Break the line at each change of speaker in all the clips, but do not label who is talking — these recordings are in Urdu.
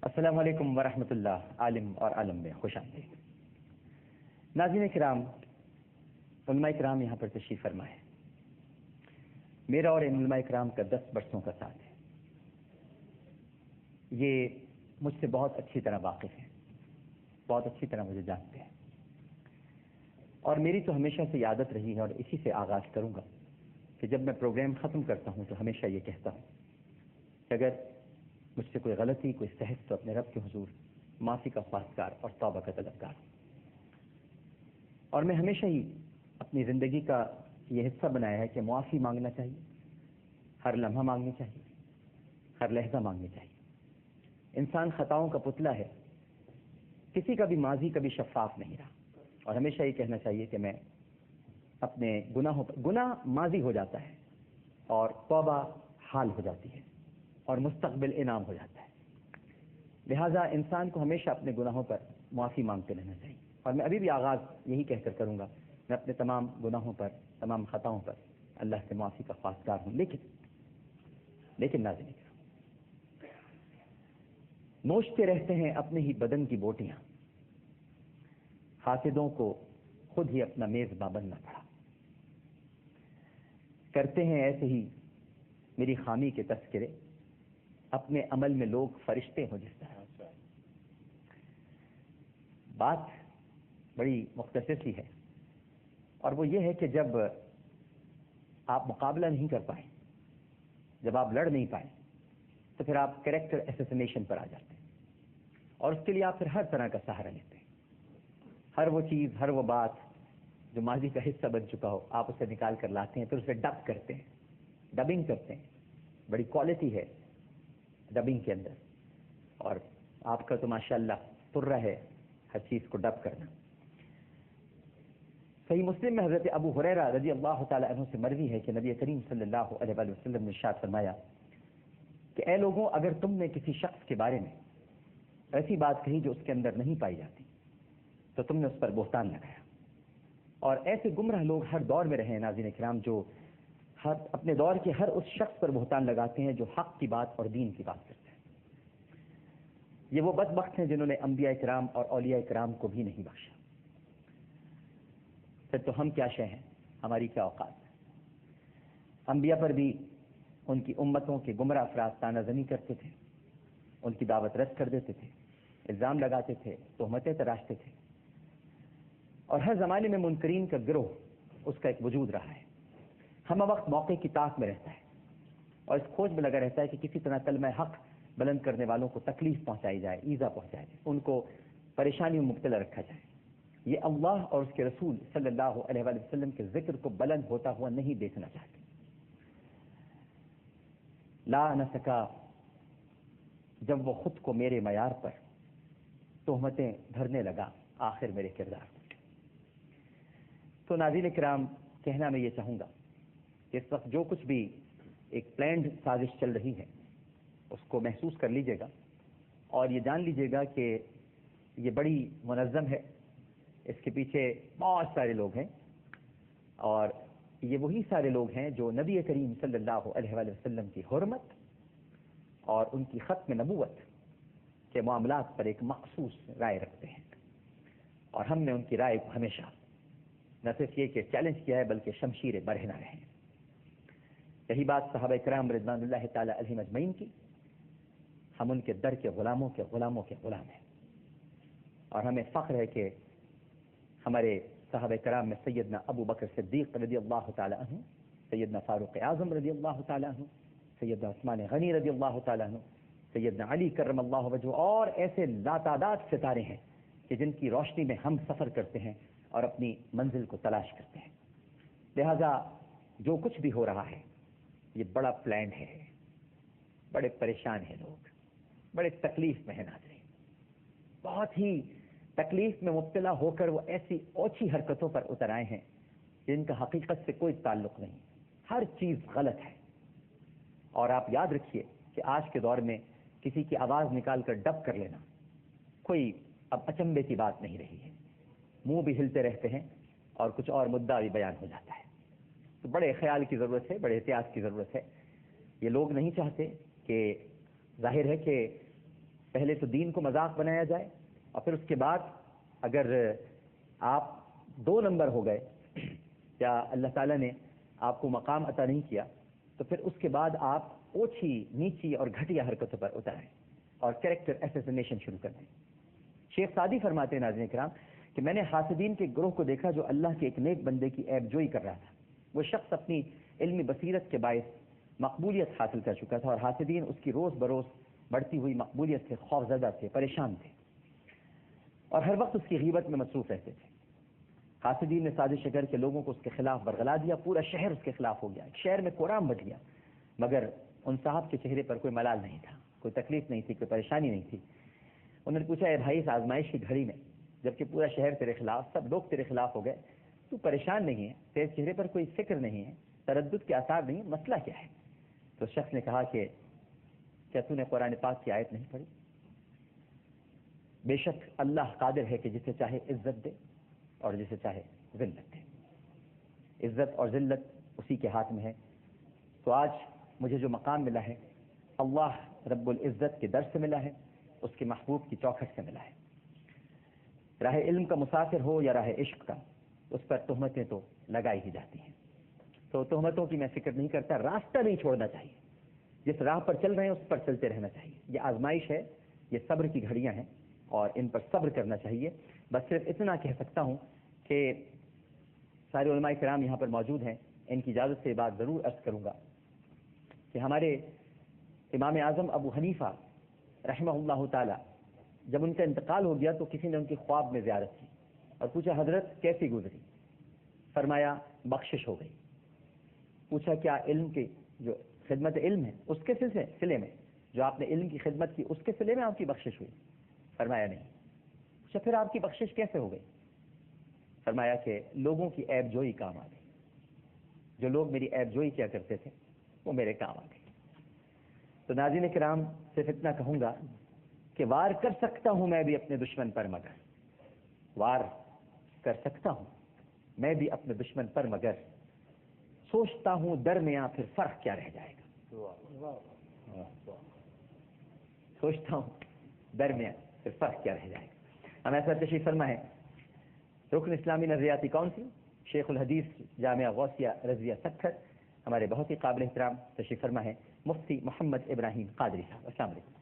السلام علیکم ورحمۃ اللہ عالم اور عالم میں خوش آمدید۔ ناظرین کرام، علماء کرام یہاں پر تشریف فرما ہے۔ میرا اور ان علماء کرام کا 10 برسوں کا ساتھ ہے۔ یہ مجھ سے بہت اچھی طرح واقف ہیں، بہت اچھی طرح مجھے جانتے ہیں، اور میری تو ہمیشہ سے عادت رہی ہے اور اسی سے آغاز کروں گا کہ جب میں پروگرام ختم کرتا ہوں تو ہمیشہ یہ کہتا ہوں کہ اگر مجھ سے کوئی غلطی، کوئی سہو تو اپنے رب کے حضور معافی کا خواستگار اور توبہ کا طلبگار ہوں۔ اور میں ہمیشہ ہی اپنی زندگی کا یہ حصہ بنایا ہے کہ معافی مانگنا چاہیے، ہر لمحہ مانگنی چاہیے، ہر لحظہ مانگنی چاہیے۔ انسان خطاؤں کا پتلا ہے، کسی کا بھی ماضی کبھی شفاف نہیں رہا، اور ہمیشہ یہ کہنا چاہیے کہ میں اپنے گناہوں پر، گناہ ماضی ہو جاتا ہے اور توبہ حال ہو جاتی ہے اور مستقبل انعام ہو جاتا ہے۔ لہٰذا انسان کو ہمیشہ اپنے گناہوں پر معافی مانگتے رہنا چاہیے، اور میں ابھی بھی آغاز یہی کہہ کر کروں گا، میں اپنے تمام گناہوں پر، تمام خطاؤں پر اللہ سے معافی کا خواستگار ہوں۔ لیکن ناظرین، نوچتے رہتے ہیں اپنے ہی بدن کی بوٹیاں، حاسدوں کو خود ہی اپنا میزباں بننا پڑا۔ کرتے ہیں ایسے ہی میری خامی کے تذکرے، اپنے عمل میں لوگ فرشتے ہوں جس طرح۔ بات بڑی مختصر سی ہے، اور وہ یہ ہے کہ جب آپ مقابلہ نہیں کر پائیں، جب آپ لڑ نہیں پائیں، تو پھر آپ کریکٹر اسیسینیشن پر آ جاتے ہیں، اور اس کے لیے آپ پھر ہر طرح کا سہارا لیتے ہیں۔ ہر وہ چیز، ہر وہ بات جو ماضی کا حصہ بن چکا ہو، آپ اسے نکال کر لاتے ہیں، پھر اسے ڈب کرتے ہیں، ڈبنگ کرتے ہیں۔ بڑی کوالٹی ہے ڈبنگ کے اندر، اور آپ کا تو ماشاءاللہ طرہ ہے ہر چیز کو ڈب کرنا۔ صحیح مسلم میں حضرت ابو ہریرہ رضی اللہ تعالی عنہ سے مروی ہے کہ نبی کریم صلی اللہ علیہ وآلہ وسلم نے ارشاد فرمایا کہ اے لوگوں، اگر تم نے کسی شخص کے بارے میں ایسی بات کہی جو اس کے اندر نہیں پائی جاتی تو تم نے اس پر بہتان لگایا۔ اور ایسے گمراہ لوگ ہر دور میں رہے ہیں ناظرین کرام، جو اپنے دور کے ہر اس شخص پر بہتان لگاتے ہیں جو حق کی بات اور دین کی بات کرتے ہیں۔ یہ وہ بدبخت ہیں جنہوں نے انبیاء کرام اور اولیاء کرام کو بھی نہیں بخشا۔ پھر تو ہم کیا شے ہیں، ہماری کیا اوقات ہے۔ انبیاء پر بھی ان کی امتوں کے گمراہ افراد طعنہ زنی کرتے تھے، ان کی دعوت رد کر دیتے تھے، الزام لگاتے تھے، تہمتیں تراشتے تھے، اور ہر زمانے میں منکرین کا گروہ اس کا ایک وجود رہا ہے۔ ہم وقت موقع کی طاق میں رہتا ہے اور اس کھوج میں لگا رہتا ہے کہ کسی طرح کلمہ حق بلند کرنے والوں کو تکلیف پہنچائی جائے، ایذا پہنچائی جائے، ان کو پریشانی میں مبتلا رکھا جائے۔ یہ اللہ اور اس کے رسول صلی اللہ علیہ وآلہ وسلم کے ذکر کو بلند ہوتا ہوا نہیں دیکھنا چاہتے۔ لا نہ سکا جب وہ خود کو میرے معیار پر تہمتیں دھرنے لگا، آخر میرے کردار پر۔ تو ناظرین کرام، کہنا میں یہ چاہوں گا کہ اس وقت جو کچھ بھی ایک پلانڈ سازش چل رہی ہے اس کو محسوس کر لیجئے گا، اور یہ جان لیجئے گا کہ یہ بڑی منظم ہے، اس کے پیچھے بہت سارے لوگ ہیں، اور یہ وہی سارے لوگ ہیں جو نبی کریم صلی اللہ علیہ وآلہ وسلم کی حرمت اور ان کی ختم نبوت کے معاملات پر ایک مخصوص رائے رکھتے ہیں، اور ہم نے ان کی رائے کو ہمیشہ نہ صرف یہ کہ چیلنج کیا ہے بلکہ شمشیر برہنہ رہے ہیں۔ یہی بات صحابہ کرام رضوان اللہ تعالی علیہم اجمعین کی، ہم ان کے در کے غلاموں کے غلام ہیں، اور ہمیں فخر ہے کہ ہمارے صحابہ کرام میں سیدنا ابو بکر صدیق رضی اللہ تعالی عنہ، سیدنا فاروق اعظم رضی اللہ تعالی عنہ، سیدنا عثمان غنی رضی اللہ تعالی عنہ، سیدنا علی کرم اللہ وجہہ، اور ایسے لاتعداد ستارے ہیں کہ جن کی روشنی میں ہم سفر کرتے ہیں اور اپنی منزل کو تلاش کرتے ہیں۔ لہذا جو کچھ بھی ہو رہا ہے یہ بڑا پلانڈ ہے، بڑے پریشان ہیں لوگ، بڑے تکلیف میں ہیں ناظرین، بہت ہی تکلیف میں مبتلا ہو کر وہ ایسی اوچھی حرکتوں پر اتر آئے ہیں جن کا حقیقت سے کوئی تعلق نہیں، ہر چیز غلط ہے۔ اور آپ یاد رکھیے کہ آج کے دور میں کسی کی آواز نکال کر ڈب کر لینا کوئی اب اچنبے کی بات نہیں رہی ہے، منہ بھی ہلتے رہتے ہیں اور کچھ اور مدعا بھی بیان ہو جاتا ہے۔ تو بڑے خیال کی ضرورت ہے، بڑے احتیاط کی ضرورت ہے۔ یہ لوگ نہیں چاہتے کہ، ظاہر ہے کہ پہلے تو دین کو مذاق بنایا جائے اور پھر اس کے بعد اگر آپ 2 نمبر ہو گئے یا اللہ تعالیٰ نے آپ کو مقام عطا نہیں کیا تو پھر اس کے بعد آپ اوچھی نیچی اور گھٹیا حرکتوں پر اتریں اور کریکٹر اسیسینیشن شروع کر دیں. شیخ سعدی فرماتے ہیں ناظرین کرام کہ میں نے حاسدین کے گروہ کو دیکھا جو اللہ کے ایک نیک بندے کی عیب جوئی کر رہا تھا. وہ شخص اپنی علمی بصیرت کے باعث مقبولیت حاصل کر چکا تھا اور حاسدین اس کی روز بروز بڑھتی ہوئی مقبولیت سے خوفزدہ تھے، پریشان تھے اور ہر وقت اس کی غیبت میں مصروف رہتے تھے. حاسدین نے سازش کر کے لوگوں کو اس کے خلاف برگلا دیا. پورا شہر اس کے خلاف ہو گیا. شہر میں کورام بچ گیا مگر ان صاحب کے چہرے پر کوئی ملال نہیں تھا، کوئی تکلیف نہیں تھی، کوئی پریشانی نہیں تھی. انہوں نے پوچھا اے بھائی اس آزمائش کی گھڑی میں جبکہ پورا شہر تیرے خلاف، سب لوگ تیرے خلاف ہو گئے، تو پریشان نہیں ہے، تیرے چہرے پر کوئی فکر نہیں ہے، تردد کے آثار نہیں ہے، مسئلہ کیا ہے؟ تو شخص نے کہا کہ کیا تو نے قرآن پاک کی آیت نہیں پڑھی؟ بے شک اللہ قادر ہے کہ جسے چاہے عزت دے اور جسے چاہے ذلت دے. عزت اور ذلت اسی کے ہاتھ میں ہے. تو آج مجھے جو مقام ملا ہے اللہ رب العزت کے در سے ملا ہے، اس کے محبوب کی چوکھٹ سے ملا ہے. راہ علم کا مسافر ہو یا راہ عشق کا، اس پر تہمتیں تو لگائی ہی جاتی ہیں. تو تہمتوں کی میں فکر نہیں کرتا. راستہ نہیں چھوڑنا چاہیے. جس راہ پر چل رہے ہیں اس پر چلتے رہنا چاہیے. یہ آزمائش ہے، یہ صبر کی گھڑیاں ہیں اور ان پر صبر کرنا چاہیے. بس صرف اتنا کہہ سکتا ہوں کہ سارے علماء کرام یہاں پر موجود ہیں، ان کی اجازت سے یہ بات ضرور عرض کروں گا کہ ہمارے امام اعظم ابو حنیفہ رحمہ اللہ تعالی جب ان کا انتقال ہو گیا تو کسی نے ان کی خواب میں زیارت کی اور پوچھا حضرت کیسی گزری؟ فرمایا بخشش ہو گئی. پوچھا کیا علم کی جو خدمت علم ہے اس کے سلسلے میں، جو آپ نے علم کی خدمت کی اس کے سلسلے میں آپ کی بخشش ہوئی؟ فرمایا نہیں. پوچھا پھر آپ کی بخشش کیسے ہو گئی؟ فرمایا کہ لوگوں کی عیب جوئی کام آ گئی. جو لوگ میری عیب جوئی کیا کرتے تھے وہ میرے کام آ گئے. تو ناظرین کرام صرف اتنا کہوں گا کہ وار کر سکتا ہوں میں بھی اپنے دشمن پر مگر، وار کر سکتا ہوں میں بھی اپنے دشمن پر مگر، سوچتا ہوں درمیاں پھر فرق کیا رہ جائے گا. سوچتا ہوں درمیاں پھر فرق کیا رہ جائے گا. ہم ایسا تشریف فرما ہے رکن اسلامی نظریاتی کونسل شیخ الحدیث جامعہ غوثیہ رضویہ سکھر، ہمارے بہت ہی قابل احترام تشریف فرما ہے مفتی محمد ابراہیم قادری صاحب. السلام علیکم.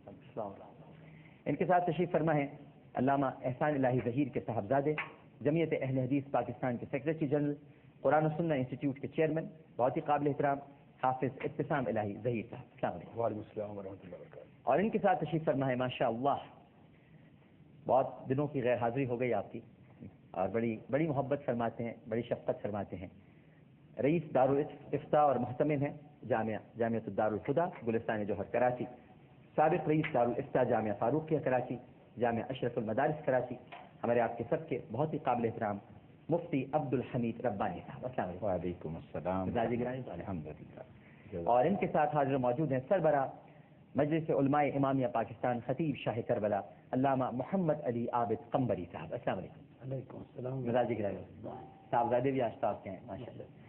ان کے ساتھ تشریف فرما ہے علامہ احسان الہی ظہیر کے صاحبزادے، جمعیت اہل حدیث پاکستان کے سیکریٹری جنرل، قرآن و سنہ انسٹیٹیوٹ کے چیئرمین، بہت ہی قابل احترام حافظ ابتسام الہی ظہیر صاحب. السلام علیکم.
وعلیکم السلام ورحمۃ اللہ وبرکاتہ.
اور ان کے ساتھ تشریف فرما ہے ماشاء اللہ بہت دنوں کی غیر حاضری ہو گئی آپ کی اور بڑی محبت فرماتے ہیں، بڑی شفقت فرماتے ہیں. رئیس دارالافتاء اور محتمم ہیں جامعۃ الدارالہدیٰ گلستان جوہر کراچی، سابق رئیس دارالافتاء جامعہ فاروقیہ کراچی، جامعہ اشرف المدارس کراچی، ہمارے آپ کے سب کے بہت ہی قابل احترام مفتی عبد الحمید ربانی صاحب. السلام علیکم.
وعلیکم السلام.
الحمدللہ. اور ان کے ساتھ حاضر موجود ہیں سربراہ مجلس علماء امامیہ پاکستان خطیب شاہ کربلا علامہ محمد علی عابد قمبری صاحب. السلام علیکم.
علیکم السلام.
مزاج گرامی صاحبزادے بھی آشتاب کے ہیں ماشاء اللہ.